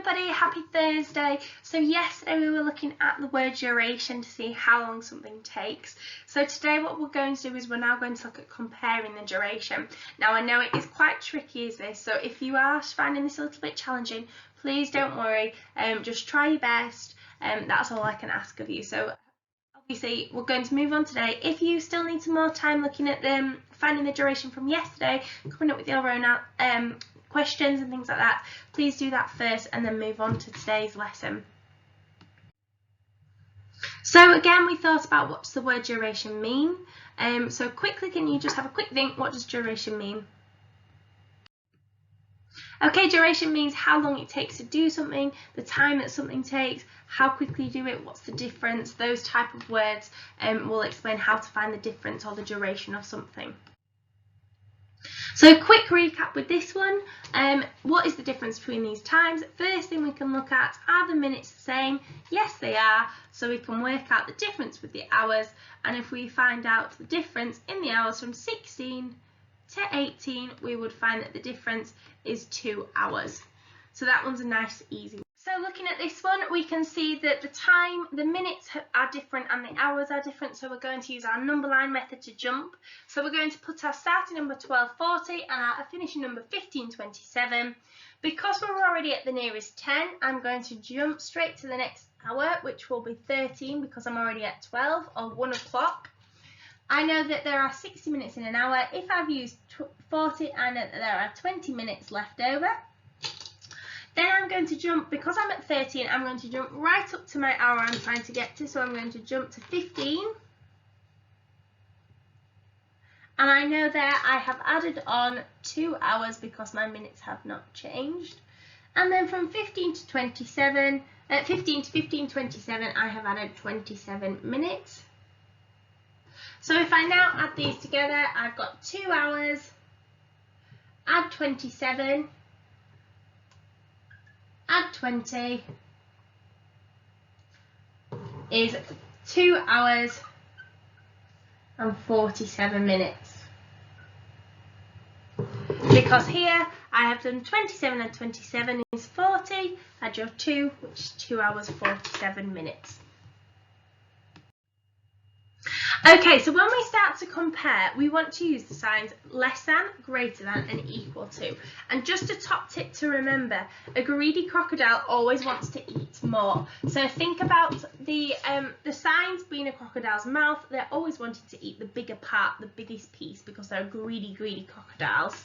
everybody, happy Thursday. So yesterday we were looking at the word duration to see how long something takes. So today what we're going to do is we're now going to look at comparing the duration. Now I know it is quite tricky is this, so if you are finding this a little bit challenging, please don't worry, just try your best, that's all I can ask of you. So obviously we're going to move on today. If you still need some more time looking at them, finding the duration from yesterday, coming up with your own questions and things like that, please do that first and then move on to today's lesson. So again, we thought about what does the word duration mean. So quickly, can you just have a quick think, what does duration mean? Okay, duration means how long it takes to do something, the time that something takes, how quickly you do it, what's the difference, those type of words will explain how to find the difference or the duration of something. So quick recap with this one, what is the difference between these times? First thing we can look at, are the minutes the same? Yes they are, so we can work out the difference with the hours, and if we find out the difference in the hours from 16 to 18, we would find that the difference is 2 hours. So that one's a nice easy one. So looking at this one, we can see that the minutes are different and the hours are different, so we're going to use our number line method to jump. So we're going to put our starting number 1240 and our finishing number 1527. Because we're already at the nearest 10, I'm going to jump straight to the next hour, which will be 13 because I'm already at 12 or 1 o'clock. I know that there are 60 minutes in an hour. If I've used 40, I know that there are 20 minutes left over. Then I'm going to jump, because I'm at 13, I'm going to jump right up to my hour I'm trying to get to. So I'm going to jump to 15. And I know there I have added on 2 hours because my minutes have not changed. And then from 15 to 1527, I have added 27 minutes. So if I now add these together, I've got 2 hours, add 27, add 20 is 2 hours and 47 minutes. Because here I have done 27 and 27 is 40, add your 2, which is 2 hours 47 minutes. Okay, so when we start to compare, we want to use the signs less than, greater than and equal to. And just a top tip to remember, a greedy crocodile always wants to eat more. So think about the signs being a crocodile's mouth. They're always wanting to eat the bigger part, the biggest piece, because they're greedy crocodiles.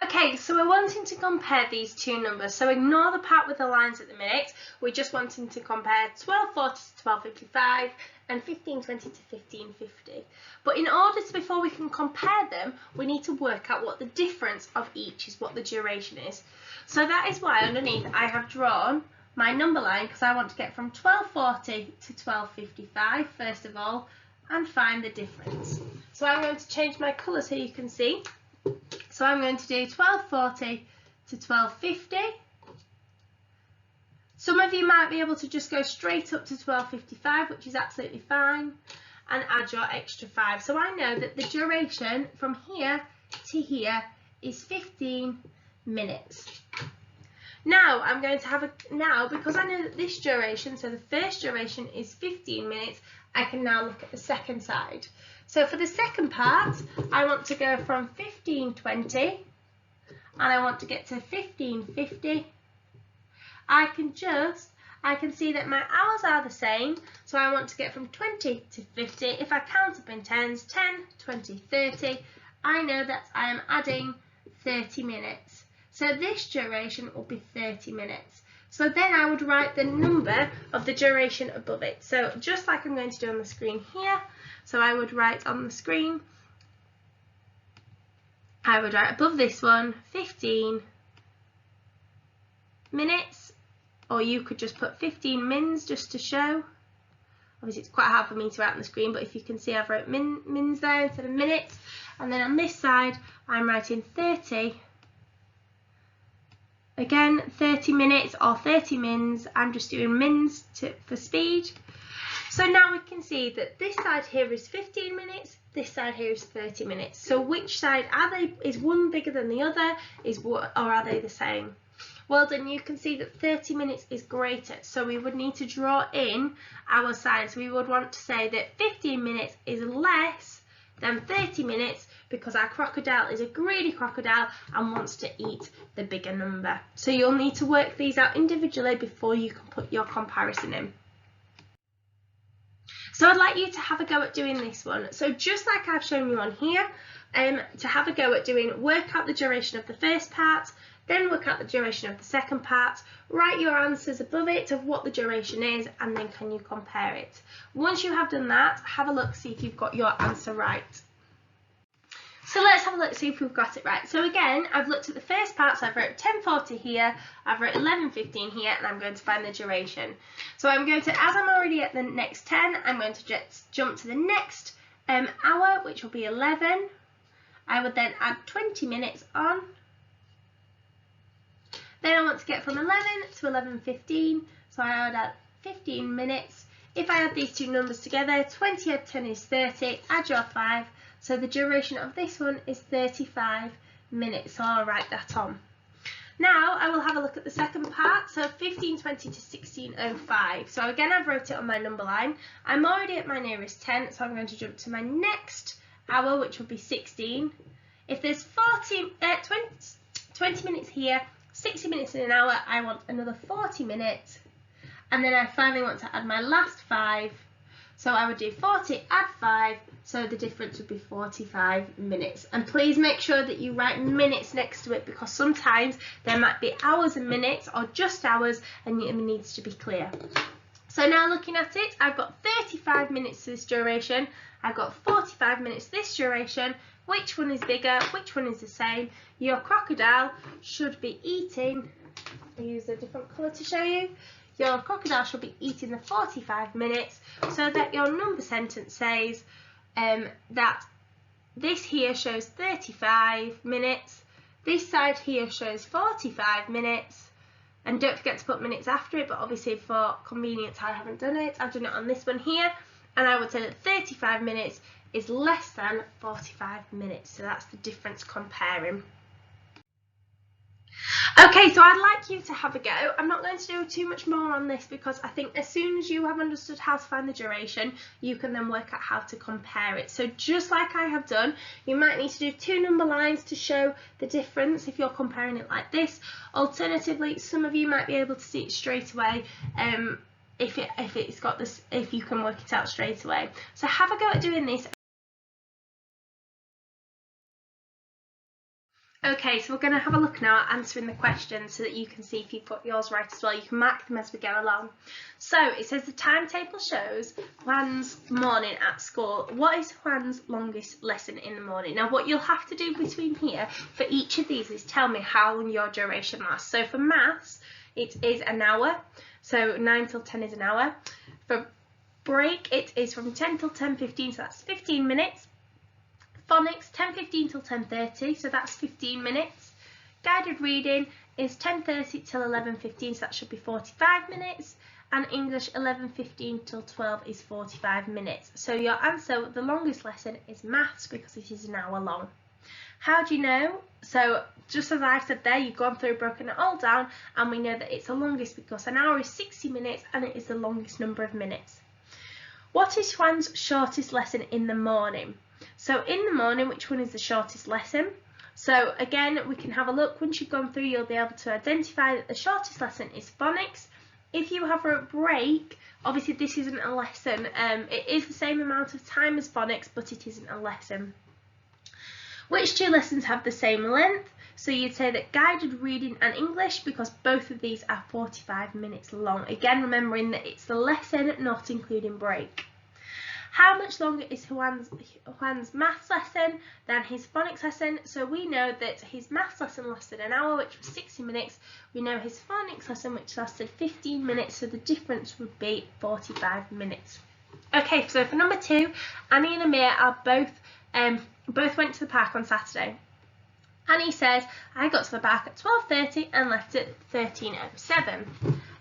Okay, so we're wanting to compare these two numbers, so ignore the part with the lines at the minute. We're just wanting to compare 1240 to 1255 and 1520 to 1550. But in order to, before we can compare them, we need to work out what the difference of each is, what the duration is. So that is why underneath I have drawn my number line, because I want to get from 1240 to 1255 first of all and find the difference. So I'm going to change my colour so you can see. So I'm going to do 1240 to 1250. Some of you might be able to just go straight up to 1255, which is absolutely fine, and add your extra 5. So I know that the duration from here to here is 15 minutes. Now I'm going to have because I know that this duration, so the first duration is 15 minutes, I can now look at the second side. So for the second part, I want to go from 1520 and I want to get to 1550. I can see that my hours are the same, so I want to get from 20 to 50. If I count up in tens, 10, 20, 30, I know that I am adding 30 minutes. So this duration will be 30 minutes. So then I would write the number of the duration above it. So just like I'm going to do on the screen here, so I would write on the screen, I would write above this one, 15 minutes, or you could just put 15 mins just to show. Obviously it's quite hard for me to write on the screen, but if you can see I've wrote mins there instead of minutes. And then on this side, I'm writing 30. Again, 30 minutes or 30 mins. I'm just doing mins for speed. So now we can see that this side here is 15 minutes, this side here is 30 minutes. So which side is one bigger than the other, or are they the same? Well done. You can see that 30 minutes is greater, so we would need to draw in our signs. We would want to say that 15 minutes is less than 30 minutes because our crocodile is a greedy crocodile and wants to eat the bigger number. So you'll need to work these out individually before you can put your comparison in. So I'd like you to have a go at doing this one. So just like I've shown you on here, to have a go at work out the duration of the first part, then work out the duration of the second part, write your answers above it of what the duration is, and then can you compare it. Once you have done that, have a look, see if you've got your answer right. So let's have a look, see if we've got it right. So again, I've looked at the first part, so I've wrote 10:40 here, I've wrote 11:15 here, and I'm going to find the duration. So I'm going to, as I'm already at the next 10, I'm going to just jump to the next hour, which will be 11. I would then add 20 minutes on. Then I want to get from 11 to 11:15, so I would add 15 minutes. If I add these two numbers together, 20 add 10 is 30, add your 5, so the duration of this one is 35 minutes, so I'll write that on. Now I will have a look at the second part, so 15:20 to 16:05. So again, I've wrote it on my number line. I'm already at my nearest 10, so I'm going to jump to my next hour, which will be 16. If there's 20 minutes here, 60 minutes in an hour, I want another 40 minutes, and then I finally want to add my last 5, so I would do 40 add 5, so the difference would be 45 minutes. And please make sure that you write minutes next to it, because sometimes there might be hours and minutes or just hours, and it needs to be clear. So now looking at it, I've got 35 minutes to this duration, I've got 45 minutes this duration. Which one is bigger? Which one is the same? Your crocodile should be eating, I'll use a different colour to show you. Your crocodile should be eating the 45 minutes, so that your number sentence says that this here shows 35 minutes, this side here shows 45 minutes, and don't forget to put minutes after it, but obviously for convenience I haven't done it. I've done it on this one here, and I would say that 35 minutes is less than 45 minutes, so that's the difference comparing. Okay, so I'd like you to have a go. I'm not going to do too much more on this because I think as soon as you have understood how to find the duration, you can then work out how to compare it. So just like I have done, you might need to do 2 number lines to show the difference if you're comparing it like this. Alternatively, some of you might be able to see it straight away if you can work it out straight away. So have a go at doing this. Okay, so we're going to have a look now at answering the questions so that you can see if you've got yours right as well. You can mark them as we go along. So it says the timetable shows Juan's morning at school. What is Juan's longest lesson in the morning? Now what you'll have to do between here for each of these is tell me how long your duration lasts. So for maths, it is an hour. So 9 till 10 is an hour. For break, it is from 10 till 10:15, so that's 15 minutes. Phonics, 10:15 till 10:30, so that's 15 minutes. Guided reading is 10:30 till 11:15, so that should be 45 minutes. And English, 11:15 till 12 is 45 minutes. So your answer, the longest lesson, is maths because it is an hour long. How do you know? So just as I've said there, you've gone through, broken it all down, and we know that it's the longest because an hour is 60 minutes and it is the longest number of minutes. What is Juan's shortest lesson in the morning? So in the morning, which one is the shortest lesson? So again, we can have a look. Once you've gone through, you'll be able to identify that the shortest lesson is phonics. If you have a break, obviously this isn't a lesson. It is the same amount of time as phonics, but it isn't a lesson. Which 2 lessons have the same length? So you'd say that guided reading and English, because both of these are 45 minutes long. Again, remembering that it's the lesson, not including break. How much longer is Juan's maths lesson than his phonics lesson? So we know that his maths lesson lasted an hour, which was 60 minutes. We know his phonics lesson, which lasted 15 minutes, so the difference would be 45 minutes. Okay, so for number 2, Annie and Amir are both went to the park on Saturday. Annie says, I got to the park at 12:30 and left at 13:07.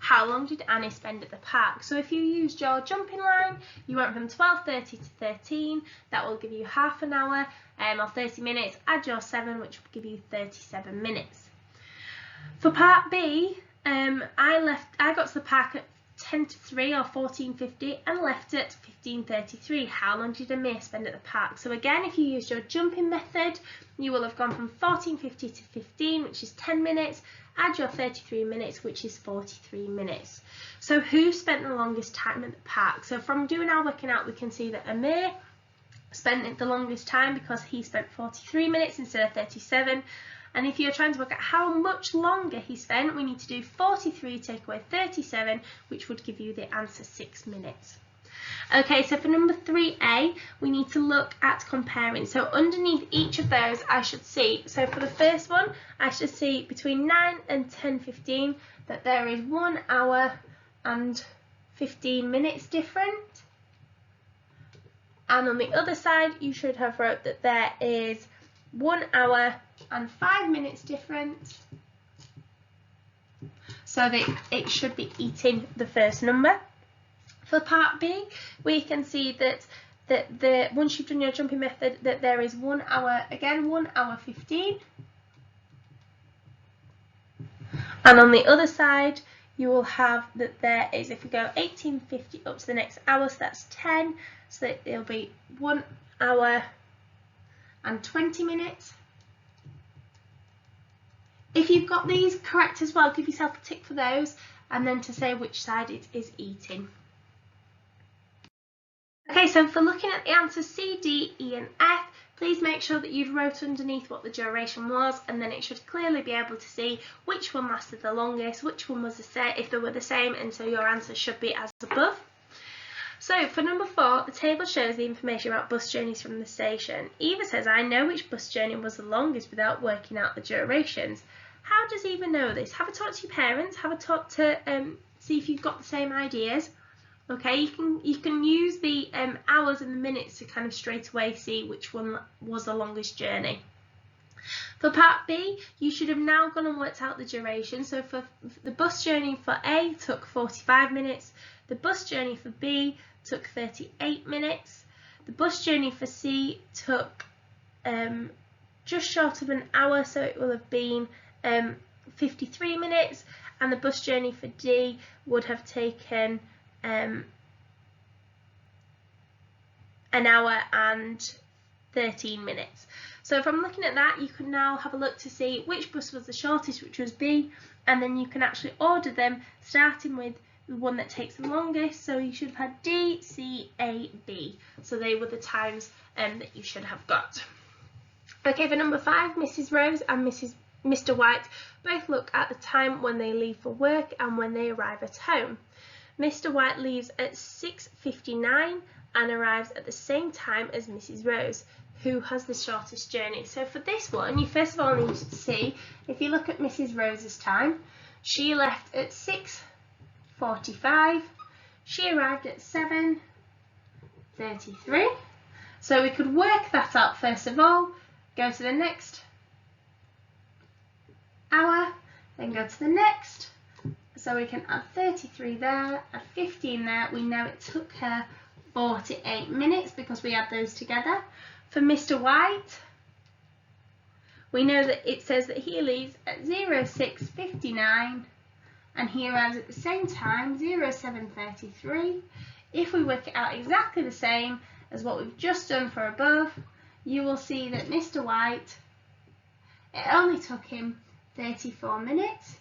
How long did Annie spend at the park? So if you used your jumping line, you went from 12:30 to 13, that will give you half an hour or 30 minutes. Add your 7, which will give you 37 minutes. For part B, I got to the park at 10 to 3 or 14:50 and left at 15:33. How long did Amir spend at the park? So again, if you used your jumping method, you will have gone from 14:50 to 15, which is 10 minutes, add your 33 minutes, which is 43 minutes. So who spent the longest time at the park? So from doing our working out, we can see that Amir spent it the longest time because he spent 43 minutes instead of 37. And if you're trying to work out how much longer he spent, we need to do 43 take away 37, which would give you the answer 6 minutes. Okay, so for number 3A, we need to look at comparing. So underneath each of those, I should see, so for the first one, I should see between 9 and 10:15 that there is 1 hour and 15 minutes different. And on the other side, you should have wrote that there is 1 hour and 5 minutes difference, so that it should be eating the first number. For part B, we can see that once you've done your jumping method, that there is 1 hour, again 1 hour 15, and on the other side you will have that there is, if we go 18:50 up to the next hour, so that's 10, so that it'll be 1 hour and 20 minutes. If you've got these correct as well, give yourself a tick for those, and then to say which side it is eating. Okay, so for looking at the answers C, D, E and F, please make sure that you've wrote underneath what the duration was, and then it should clearly be able to see which one lasted the longest, which one was the same, if they were the same, and so your answer should be as above. So for number 4, the table shows the information about bus journeys from the station. Eva says, I know which bus journey was the longest without working out the durations. How does Eva know this? Have a talk to your parents, have a talk to see if you've got the same ideas. Okay, you can use the hours and the minutes to kind of straight away see which one was the longest journey. For part B, you should have now gone and worked out the duration. So for the bus journey for A took 45 minutes, the bus journey for B took 38 minutes, the bus journey for C took just short of an hour, so it will have been 53 minutes, and the bus journey for D would have taken an hour and 13 minutes. So from looking at that, you can now have a look to see which bus was the shortest, which was B, and then you can actually order them starting with the one that takes the longest. So you should have had D, C, A, B. So they were the times that you should have got. Okay, for number 5, Mrs. Rose and Mr. White both look at the time when they leave for work and when they arrive at home. Mr. White leaves at 6:59 and arrives at the same time as Mrs. Rose, who has the shortest journey. So for this one, you first of all need to see, if you look at Mrs. Rose's time, she left at 6:45, she arrived at 7:33. So we could work that out first of all, go to the next hour, then go to the next. So we can add 33 there, add 15 there. We know it took her 48 minutes because we add those together. For Mr. White, we know that it says that he leaves at 06:59 and he arrives at the same time, 07:33. If we work it out exactly the same as what we've just done for above, you will see that Mr. White, it only took him 34 minutes.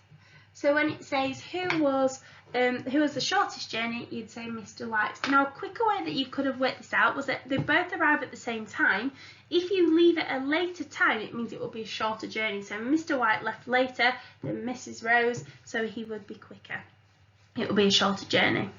So when it says who was the shortest journey, you'd say Mr. White. Now a quicker way that you could have worked this out was that they both arrive at the same time. If you leave at a later time, it means it will be a shorter journey. So Mr. White left later than Mrs. Rose, so he would be quicker. It will be a shorter journey.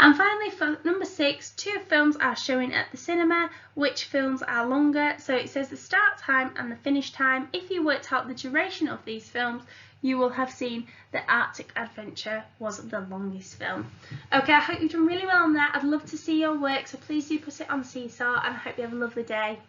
And finally, for number 6, 2 films are showing at the cinema. Which films are longer? So it says the start time and the finish time. If you worked out the duration of these films, you will have seen that Arctic Adventure was the longest film. Okay, I hope you've done really well on that. I'd love to see your work, so please do put it on Seesaw, and I hope you have a lovely day.